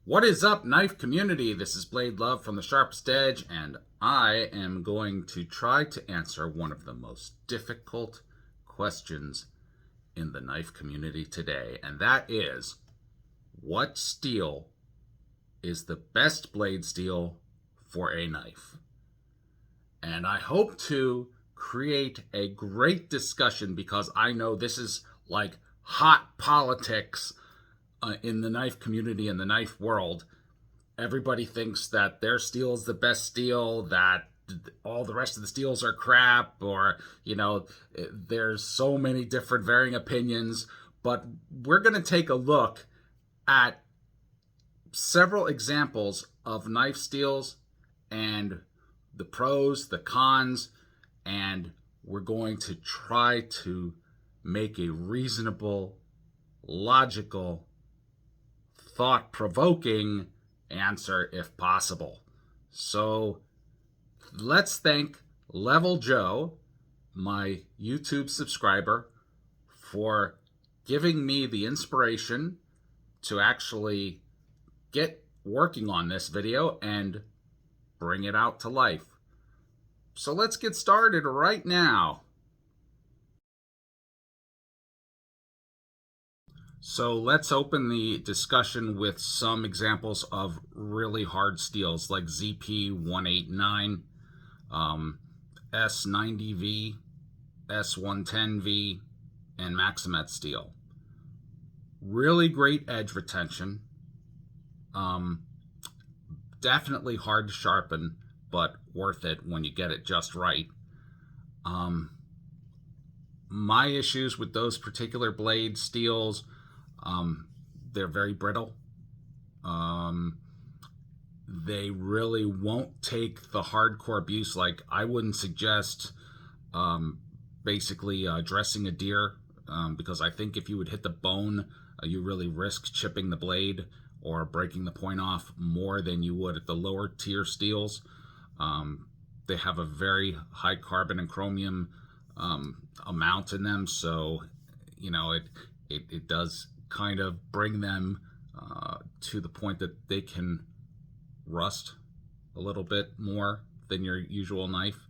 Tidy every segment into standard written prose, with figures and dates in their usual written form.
What is up, knife community? This is Blade Love from the Sharpest Edge, and I am going to try to answer one of the most difficult questions in the knife community today, and that is, what steel is the best blade steel for a knife? And I hope to create a great discussion because I know this is like hot politics in the knife community, in the knife world. Everybody thinks that their steel is the best steel, that all the rest of the steels are crap, or, you know, there's so many different varying opinions. But we're going to take a look at several examples of knife steels and the pros, the cons, and we're going to try to make a reasonable, logical, thought-provoking answer if possible. So let's thank Level Joe, my YouTube subscriber, for giving me the inspiration to actually get working on this video and bring it out to life. So let's get started right now. So let's open the discussion with some examples of really hard steels like ZP189, S90V, S110V, and Maximet steel. Really great edge retention. Definitely hard to sharpen, but worth it when you get it just right. My issues with those particular blade steels, they're very brittle. They really won't take the hardcore abuse. Like, I wouldn't suggest basically dressing a deer, because I think if you would hit the bone, you really risk chipping the blade or breaking the point off more than you would at the lower tier steels. They have a very high carbon and chromium amount in them, so you know it does kind of bring them to the point that they can rust a little bit more than your usual knife,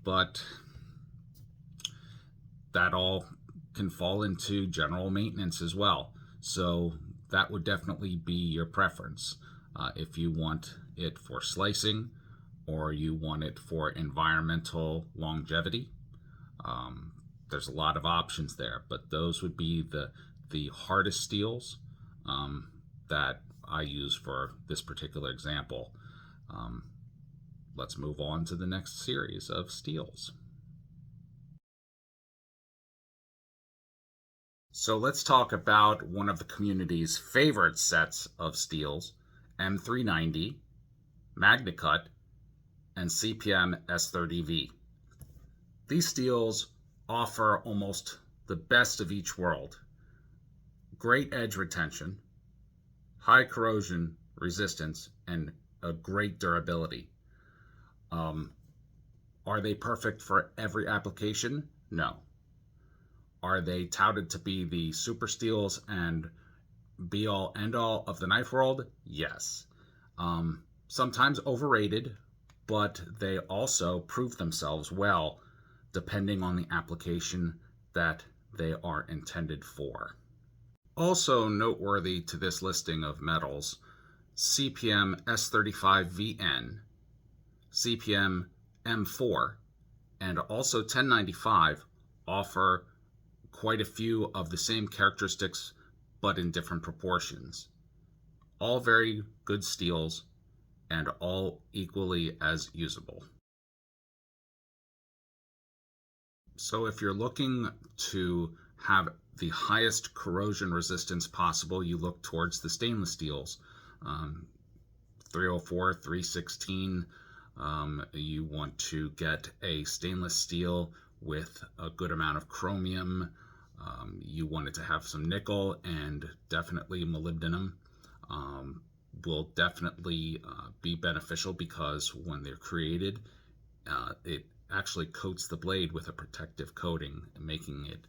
but that all can fall into general maintenance as well. So that would definitely be your preference if you want it for slicing or you want it for environmental longevity. There's a lot of options there, but those would be the hardest steels that I use for this particular example. Let's move on to the next series of steels. So let's talk about one of the community's favorite sets of steels, M390, MagnaCut, and CPM S30V. These steels offer almost the best of each world. Great edge retention, high corrosion resistance, and a great durability. Are they perfect for every application? No. Are they touted to be the super steels and be all end all of the knife world? Yes. Sometimes overrated, but they also prove themselves well depending on the application that they are intended for. Also noteworthy to this listing of metals, CPM S35VN, CPM M4, and also 1095 offer quite a few of the same characteristics but in different proportions. All very good steels and all equally as usable. So if you're looking to have the highest corrosion resistance possible, you look towards the stainless steels. 304, 316, you want to get a stainless steel with a good amount of chromium. You want it to have some nickel and definitely molybdenum. Will definitely be beneficial because when they're created, it actually coats the blade with a protective coating, making it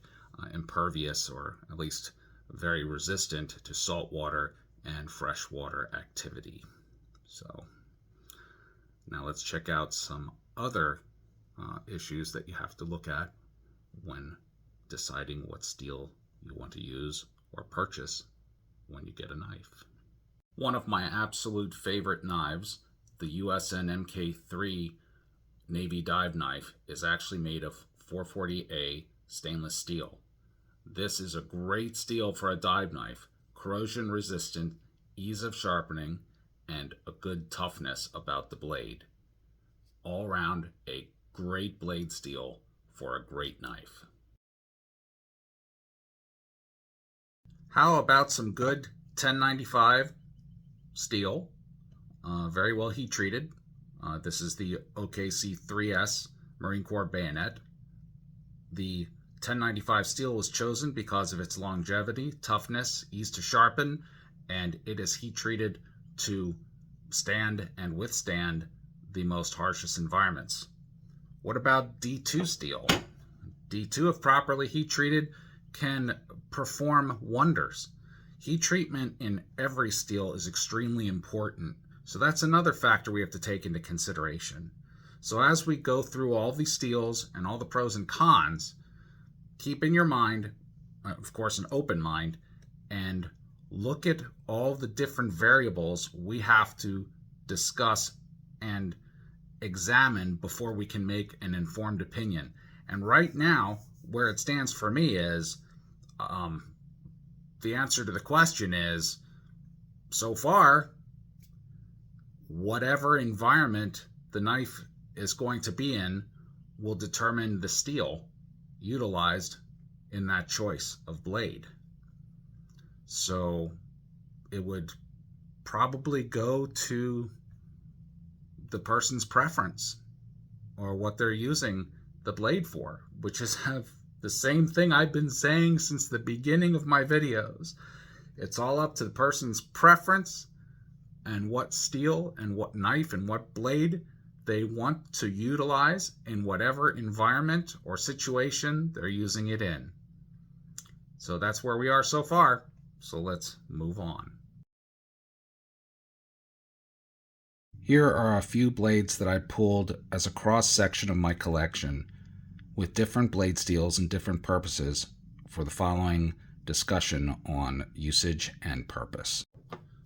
impervious, or at least very resistant to saltwater and freshwater activity. So now let's check out some other issues that you have to look at when deciding what steel you want to use or purchase when you get a knife. One of my absolute favorite knives, the USN MK3 Navy dive knife, is actually made of 440A stainless steel. This is a great steel for a dive knife, corrosion resistant, ease of sharpening, and a good toughness about the blade. All around a great blade steel for a great knife. How about some good 1095 steel, very well heat treated. This is the OKC-3S Marine Corps bayonet. The 1095 steel was chosen because of its longevity, toughness, ease to sharpen, and it is heat treated to stand and withstand the most harshest environments. What about D2 steel? D2, if properly heat treated, can perform wonders. Heat treatment in every steel is extremely important, so that's another factor we have to take into consideration. So as we go through all these steels and all the pros and cons, keep in your mind, of course, an open mind, and look at all the different variables we have to discuss and examine before we can make an informed opinion. And right now, where it stands for me is, the answer to the question is, so far, whatever environment the knife is going to be in will determine the steel utilized in that choice of blade. So it would probably go to the person's preference or what they're using the blade for, which is the same thing I've been saying since the beginning of my videos. It's all up to the person's preference and what steel and what knife and what blade they want to utilize in whatever environment or situation they're using it in. So that's where we are so far. So let's move on. Here are a few blades that I pulled as a cross section of my collection with different blade steels and different purposes for the following discussion on usage and purpose.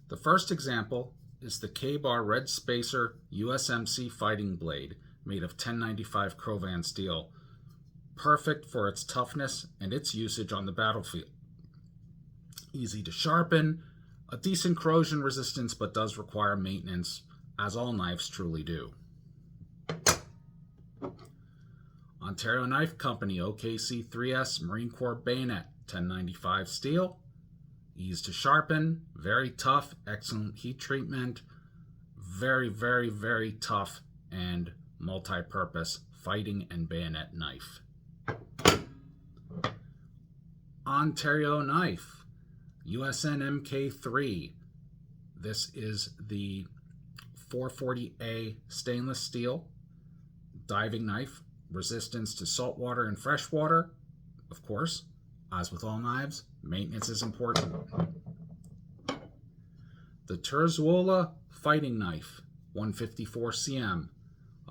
The first example is the K-Bar Red Spacer USMC fighting blade made of 1095 Crowvan steel, perfect for its toughness and its usage on the battlefield. Easy to sharpen, a decent corrosion resistance, but does require maintenance, as all knives truly do. Ontario Knife Company OKC-3S Marine Corps bayonet 1095 steel, ease to sharpen, very tough, excellent heat treatment, very, very, very tough and multi-purpose fighting and bayonet knife. Ontario Knife USN MK3. This is the 440A stainless steel diving knife, resistance to saltwater and freshwater. Of course, as with all knives, maintenance is important. The Terzuola fighting knife, 154 cm,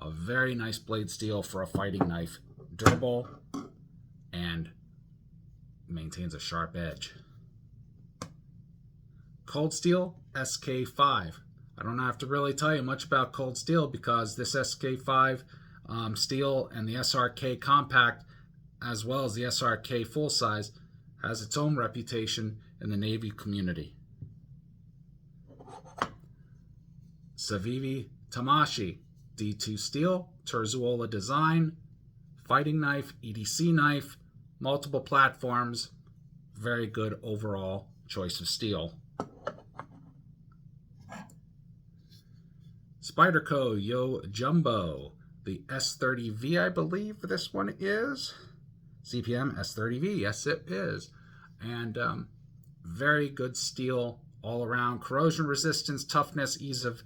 a very nice blade steel for a fighting knife, durable and maintains a sharp edge. Cold Steel SK5. I don't have to really tell you much about Cold Steel because this SK5 steel and the SRK compact, as well as the SRK full size, has its own reputation in the Navy community. Savivi Tamashi D2 steel, Terzuola design, fighting knife, EDC knife, multiple platforms, very good overall choice of steel. Spyderco Yo Jumbo, the S30V, I believe this one is. CPM S30V, yes it is. And very good steel all around. Corrosion resistance, toughness, ease of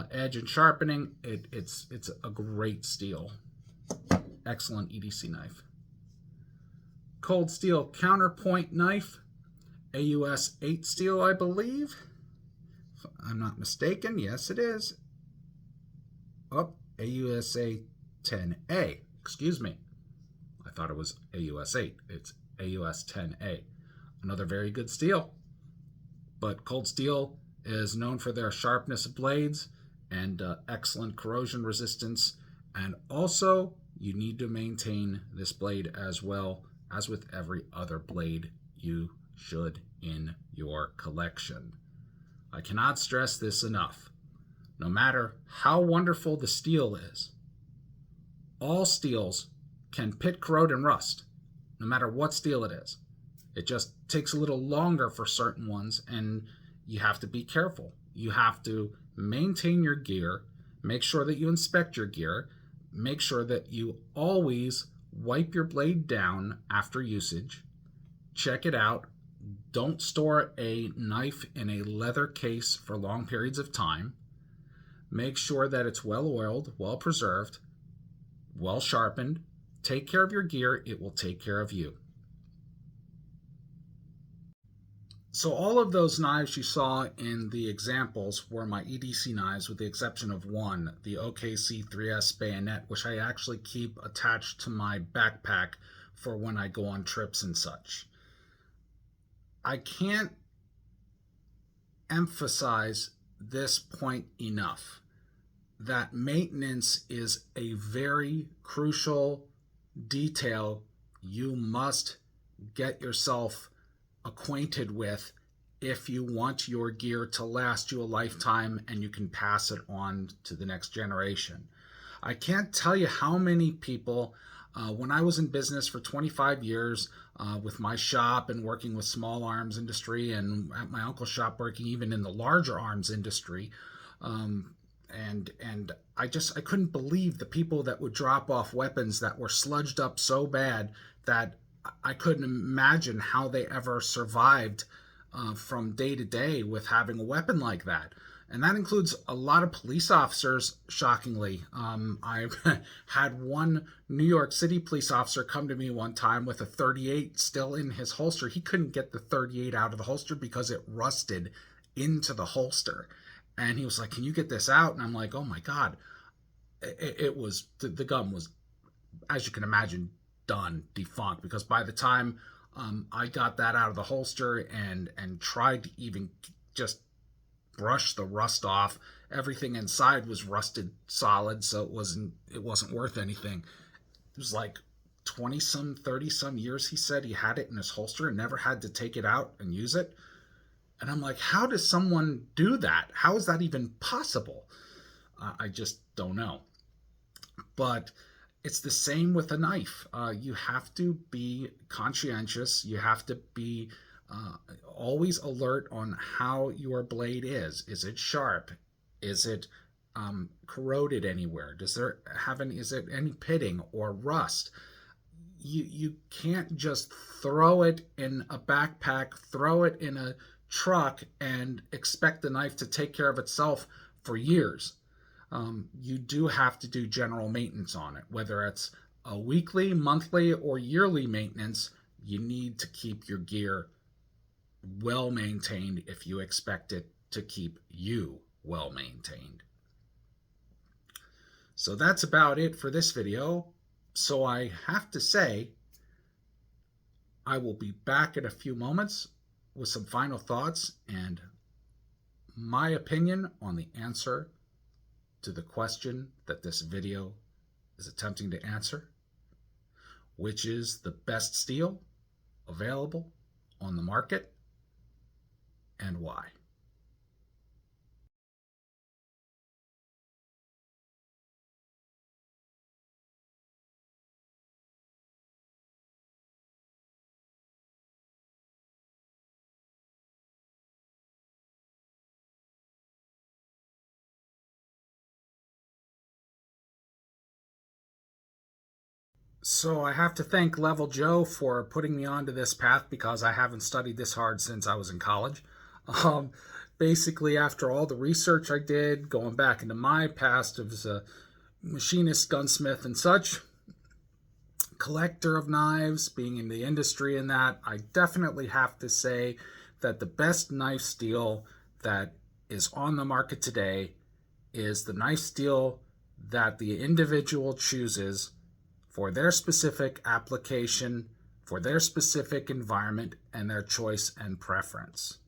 edge and sharpening. It's a great steel. Excellent EDC knife. Cold Steel Counterpoint knife, AUS 8 steel, I believe. If I'm not mistaken. Yes, it is. Oh, AUSA 10A. Excuse me. I thought it was AUS 8. It's AUS 10A. Another very good steel. But cold steel is known for their sharpness of blades and excellent corrosion resistance. And also, you need to maintain this blade as well as with every other blade you should in your collection. I cannot stress this enough. No matter how wonderful the steel is, all steels can pit, corrode, and rust, no matter what steel it is. It just takes a little longer for certain ones, and you have to be careful. You have to maintain your gear, make sure that you inspect your gear, make sure that you always wipe your blade down after usage, check it out. Don't store a knife in a leather case for long periods of time. Make sure that it's well oiled, well preserved, well sharpened. Take care of your gear. It will take care of you. So all of those knives you saw in the examples were my EDC knives, with the exception of one, the OKC 3S bayonet, which I actually keep attached to my backpack for when I go on trips and such. I can't emphasize this point enough, that maintenance is a very crucial detail you must get yourself acquainted with if you want your gear to last you a lifetime and you can pass it on to the next generation. I can't tell you how many people, when I was in business for 25 years with my shop and working with small arms industry, and at my uncle's shop working even in the larger arms industry, and I couldn't believe the people that would drop off weapons that were sludged up so bad that I couldn't imagine how they ever survived from day to day with having a weapon like that. And that includes a lot of police officers, shockingly. I had one New York City police officer come to me one time with a 38 still in his holster. He couldn't get the 38 out of the holster because it rusted into the holster. And he was like, "Can you get this out?" And I'm like, "Oh my God." It was, the gun was, as you can imagine, done, defunct, because by the time I got that out of the holster and tried to even just brush the rust off, everything inside was rusted solid, so it wasn't worth anything. It was like 20 some 30 some years he said he had it in his holster and never had to take it out and use it. And I'm like, how does someone do that? How is that even possible? I just don't know. But it's the same with a knife. You have to be conscientious. You have to be always alert on how your blade is. Is it sharp? Is it corroded anywhere? Is it any pitting or rust? You can't just throw it in a backpack, throw it in a truck, and expect the knife to take care of itself for years. You do have to do general maintenance on it, whether it's a weekly, monthly, or yearly maintenance. You need to keep your gear well maintained if you expect it to keep you well maintained. So that's about it for this video. So I have to say, I will be back in a few moments with some final thoughts and my opinion on the answer to the question that this video is attempting to answer, which is the best steel available on the market and why. So I have to thank Level Joe for putting me onto this path, because I haven't studied this hard since I was in college. Basically, after all the research I did, going back into my past as a machinist, gunsmith, and such, collector of knives, being in the industry in that, I definitely have to say that the best knife steel that is on the market today is the knife steel that the individual chooses for their specific application, for their specific environment, and their choice and preference.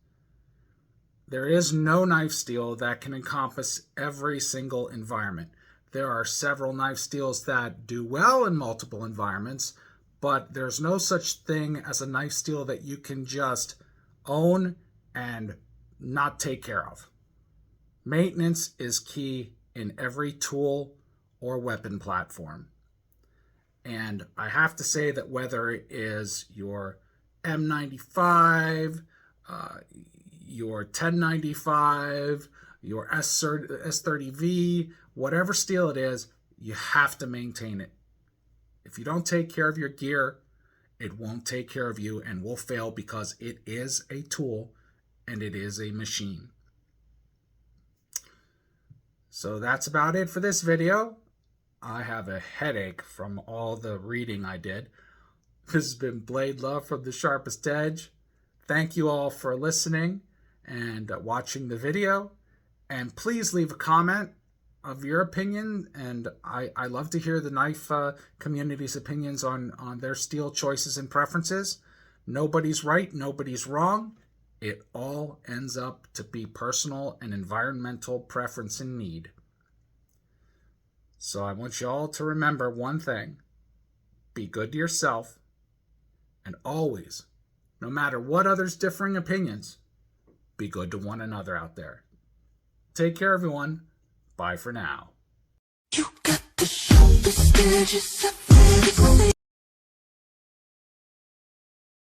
There is no knife steel that can encompass every single environment. There are several knife steels that do well in multiple environments, but there's no such thing as a knife steel that you can just own and not take care of. Maintenance is key in every tool or weapon platform. And I have to say that whether it is your M95, your 1095, your S30V, whatever steel it is, you have to maintain it. If you don't take care of your gear, it won't take care of you and will fail because it is a tool and it is a machine. So that's about it for this video. I have a headache from all the reading I did. This has been Blade Love from the Sharpest Edge. Thank you all for listening and watching the video. And please leave a comment of your opinion. And I love to hear the knife community's opinions on their steel choices and preferences. Nobody's right, nobody's wrong. It all ends up to be personal and environmental preference and need. So I want you all to remember one thing. Be good to yourself. And always, no matter what others' differing opinions, be good to one another out there. Take care, everyone. Bye for now. You got the sharpest edges I've ever seen.